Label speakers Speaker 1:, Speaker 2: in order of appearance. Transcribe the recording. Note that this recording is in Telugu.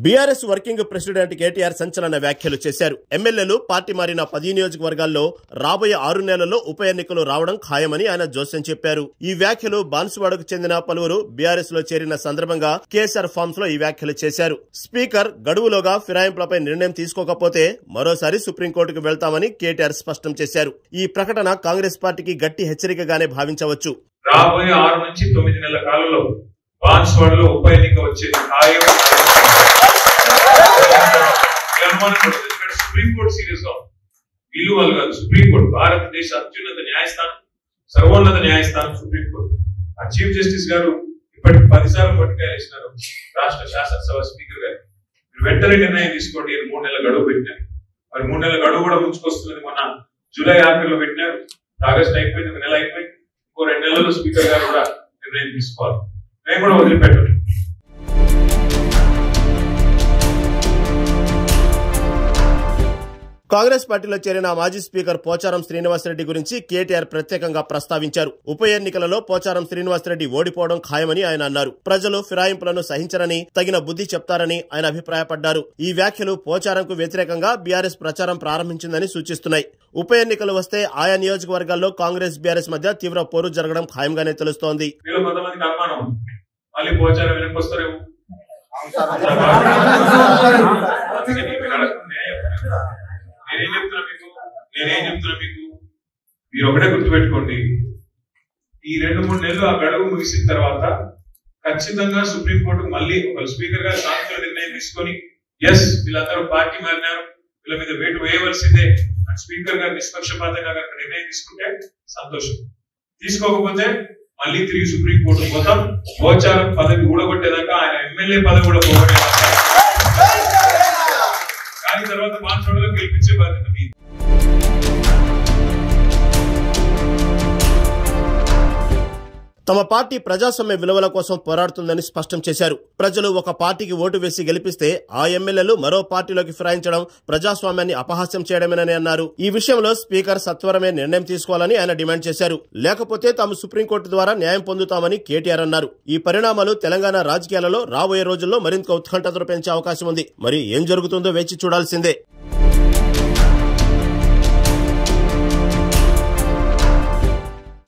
Speaker 1: బీఆర్ఎస్ వర్కింగ్ ప్రెసిడెంట్ కేటీఆర్ సంచలన వ్యాఖ్యలు చేశారు. ఎమ్మెల్యేలు పార్టీ మారిన 10 నియోజకవర్గాల్లో రాబోయే 6 నెలల్లో ఉప ఎన్నికలు రావడం ఖాయమని ఆయన జోస్యం చెప్పారు. ఈ వ్యాఖ్యలు బాన్సువాడకు చెందిన పలువురు బీఆర్ఎస్ లో చేరిన సందర్భంగా కేసీఆర్ ఫార్మ్స్ లో ఈ వ్యాఖ్యలు చేశారు. స్పీకర్ గడువులోగా ఫిరాయింపులపై నిర్ణయం తీసుకోకపోతే మరోసారి సుప్రీంకోర్టుకు వెళ్తామని కేటీఆర్ స్పష్టం చేశారు. ఈ ప్రకటన కాంగ్రెస్ పార్టీకి గట్టి హెచ్చరికగానే భావించవచ్చు.
Speaker 2: రాబోయే 6 నుంచి 9 నెలల కాలంలో బాన్సువాడలో ఉప ఎన్నిక వచ్చేది ఖాయం. సుప్రీంకోర్టు సీరియస్ గా వీళ్ళు వాళ్ళు కాదు. సుప్రీంకోర్టు భారతదేశ అత్యున్నత న్యాయస్థానం, సర్వోన్నత న్యాయస్థానం సుప్రీంకోర్టు. ఆ చీఫ్ జస్టిస్ గారు ఇప్పటికి 10 సార్లు పట్టుకాయలు ఇచ్చినారు రాష్ట్ర శాసనసభ స్పీకర్ గారు. మీరు వెంటనే నిర్ణయం తీసుకోండి. 3 నెలల గడువు పెట్టినారు. మరి 3 నెలల గడువు కూడా ముంచుకొస్తున్నది. మొన్న జూలై ఆఖరిలో పెట్టినారు. ఆగస్టు అయిపోయింది, 1 నెల అయిపోయింది. ఇంకో 2 నెలల్లో స్పీకర్ గారు కూడా నిర్ణయం తీసుకోవాలి. మేము కూడా వదిలిపెట్టండి.
Speaker 1: కాంగ్రెస్ పార్టీలో చేరిన మాజీ స్పీకర్ పోచారం శ్రీనివాసరెడ్డి గురించి కేటీఆర్ ప్రత్యేకంగా ప్రస్తావించారు. ఉప ఎన్నికలలో పోచారం శ్రీనివాసరెడ్డి ఓడిపోవడం ఖాయమని ఆయన అన్నారు. ప్రజలు ఫిరాయింపులను సహించరని, తగిన బుద్ధి చెప్తారని ఆయన అభిప్రాయపడ్డారు. ఈ వ్యాఖ్యలు పోచారంకు వ్యతిరేకంగా బీఆర్ఎస్ ప్రచారం ప్రారంభించిందని సూచిస్తున్నాయి. ఉప ఎన్నికలు వస్తే ఆయా నియోజకవర్గాల్లో కాంగ్రెస్ బీఆర్ఎస్ మధ్య తీవ్ర పోరు జరగడం ఖాయంగానే తెలుస్తోంది.
Speaker 2: నేనేం చెప్తున్నా మీకు, మీరు ఒకటే గుర్తుపెట్టుకోండి. ఈ 2-3 నెలలు ఆ గడువు ముగిసిన తర్వాత ఖచ్చితంగా సుప్రీంకోర్టు మళ్ళీ ఒక స్పీకర్ గారు సానుకూల నిర్ణయం తీసుకొని ఎస్ వీళ్ళందరూ పార్టీ మారినారు, వీళ్ళ మీద వేటు వేయవలసిందే అని స్పీకర్ గారు నిష్పక్షపాతంగా నిర్ణయం తీసుకుంటే సంతోషం. తీసుకోకపోతే మళ్ళీ తిరిగి సుప్రీంకోర్టు పోతాం. పోచారం పదవి ఊడగొట్టేదాకా, ఆయన ఎమ్మెల్యే పదవి కూడా పోగొట్టేదాకా, కానీ తర్వాత బాన్సువాడలో గెలిపించే బాధ్యత మీది.
Speaker 1: తమ పార్టీ ప్రజాస్వామ్య విలువల కోసం పోరాడుతుందని స్పష్టం చేశారు. ప్రజలు ఒక పార్టీకి ఓటు వేసి గెలిపిస్తే ఆ ఎమ్మెల్యేలు మరో పార్టీలోకి ఫిరాయించడం ప్రజాస్వామ్యాన్ని అపహాస్యం చేయడమేనని అన్నారు. ఈ విషయంలో స్పీకర్ సత్వరమే నిర్ణయం తీసుకోవాలని ఆయన డిమాండ్ చేశారు. లేకపోతే తాము సుప్రీంకోర్టు ద్వారా న్యాయం పొందుతామని కేటీఆర్ అన్నారు. ఈ పరిణామాలు తెలంగాణ రాజకీయాలలో రాబోయే రోజుల్లో మరింత ఉత్కంఠతను పెంచే అవకాశం ఉంది. మరి ఏం జరుగుతుందో వేచి చూడాల్సిందే.